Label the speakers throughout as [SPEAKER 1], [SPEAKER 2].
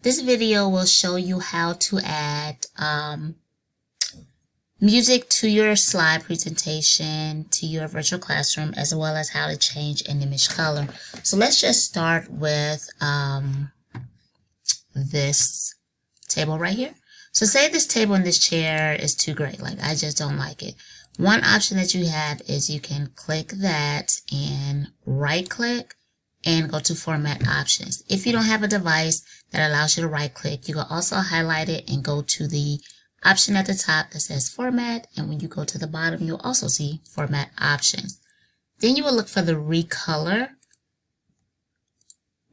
[SPEAKER 1] This video will show you how to add music to your slide presentation, to your virtual classroom, as well as how to change an image color. So let's just start with this table right here. So say this table and this chair is too great, like I just don't like it. One option that you have is you can click that and right click and go to format options. If you don't have a device that allows you to right click, you can also highlight it and go to the option at the top that says format, and when you go to the bottom you'll also see format options. Then you will look for the recolor.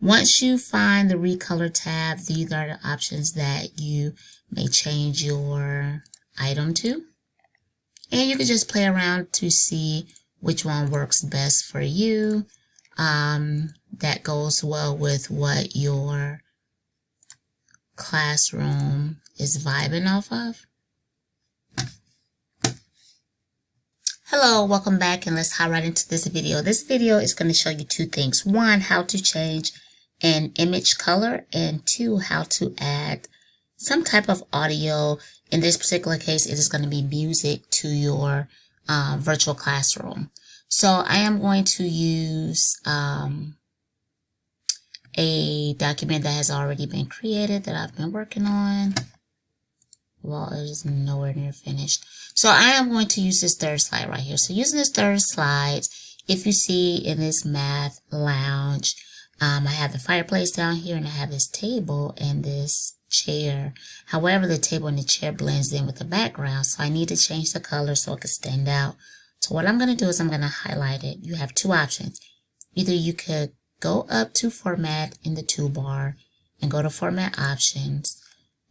[SPEAKER 1] Once you find the recolor tab, these are the options that you may change your item to, and you can just play around to see which one works best for you. That goes well with what your classroom is vibing off of. Hello, welcome back, and let's hop right into this video. This video is going to show you two things. One, how to change an image color, and two, how to add some type of audio. In this particular case, it is going to be music to your virtual classroom. So I am going to use a document that has already been created that I've been working on. Well, it is nowhere near finished. So I am going to use this third slide right here. So using this third slide, if you see in this math lounge, I have the fireplace down here, and I have this table and this chair. However, the table and the chair blends in with the background, so I need to change the color so it can stand out. So what I'm going to do is I'm going to highlight it. You have two options. Either you could go up to format in the toolbar and go to format options,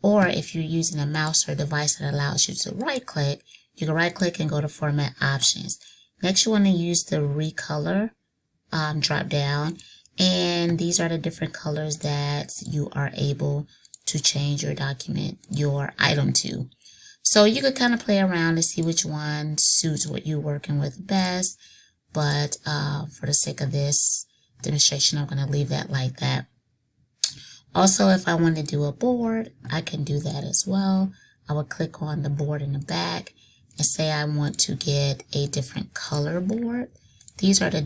[SPEAKER 1] or if you're using a mouse or a device that allows you to right click, you can right click and go to format options. Next, you want to use the recolor drop down, and these are the different colors that you are able to change your document, your item to. So you could kind of play around to see which one suits what you're working with best, but for the sake of this demonstration, I'm going to leave that like that. Also, if I want to do a board, I can do that as well. I would click on the board in the back and say I want to get a different color board. These are the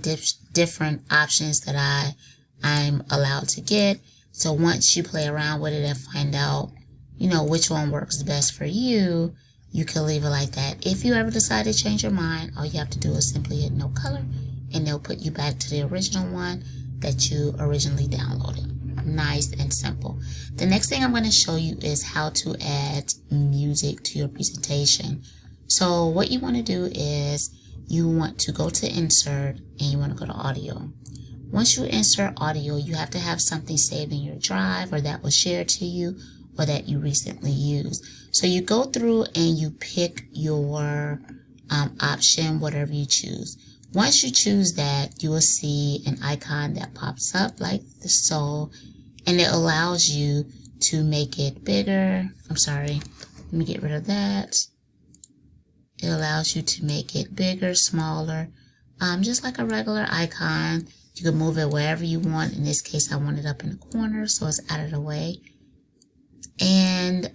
[SPEAKER 1] different options that I'm allowed to get. So once you play around with it and find out, you know, which one works best for you, you can leave it like that. If you ever decide to change your mind, all you have to do is simply hit no color, and they'll put you back to the original one that you originally downloaded. Nice and simple. The next thing I'm going to show you is how to add music to your presentation. So what you want to do is you want to go to insert and you want to go to audio. Once you insert audio, you have to have something saved in your drive or that was shared to you or that you recently used. So you go through and you pick your option, whatever you choose. Once you choose that, you will see an icon that pops up like so, and it allows you to make it bigger. I'm sorry, let me get rid of that. It allows you to make it bigger, smaller, just like a regular icon. You can move it wherever you want. In this case, I want it up in the corner, so it's out of the way. And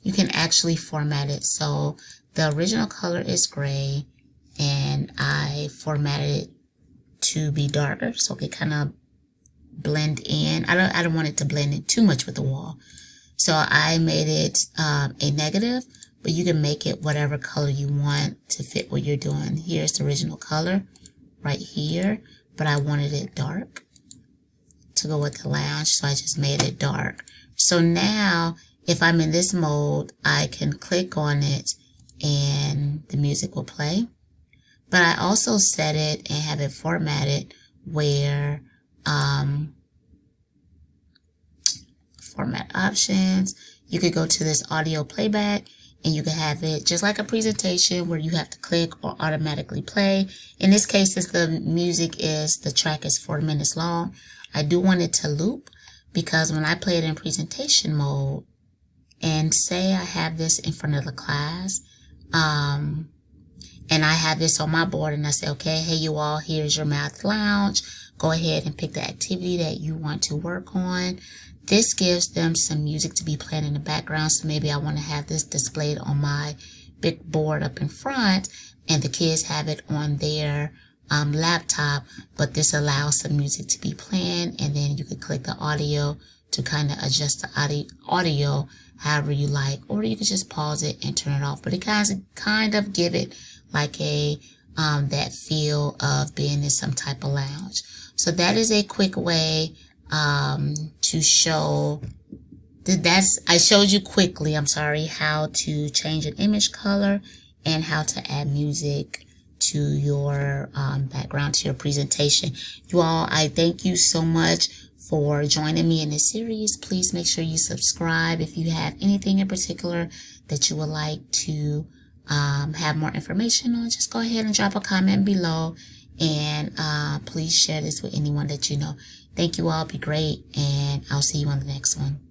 [SPEAKER 1] you can actually format it. So the original color is gray, and I formatted it to be darker so it can kind of blend in. I don't want it to blend in too much with the wall. So I made it a negative, but you can make it whatever color you want to fit what you're doing. Here's the original color right here, but I wanted it dark to go with the lounge, so I just made it dark. So now if I'm in this mode, I can click on it and the music will play. But I also set it and have it formatted where format options, you could go to this audio playback and you can have it just like a presentation where you have to click or automatically play. In this case, since the track is 4 minutes long, I do want it to loop, because when I play it in presentation mode and say I have this in front of the class, and I have this on my board and I say, okay, hey you all, here's your math lounge. go ahead and pick the activity that you want to work on. This gives them some music to be playing in the background. So maybe I want to have this displayed on my big board up in front, and the kids have it on their laptop, but this allows some music to be playing, and then you could click the audio to kind of adjust the audio however you like, or you could just pause it and turn it off. But it kind of give it like a that feel of being in some type of lounge. So that is a quick way to show I showed you quickly, how to change an image color and how to add music to your background, to your presentation. You all, I thank you so much for joining me in this series. Please make sure you subscribe. If you have anything in particular that you would like to have more information on, just go ahead and drop a comment below, and please share this with anyone that you know. Thank you all. Be great, and I'll see you on the next one.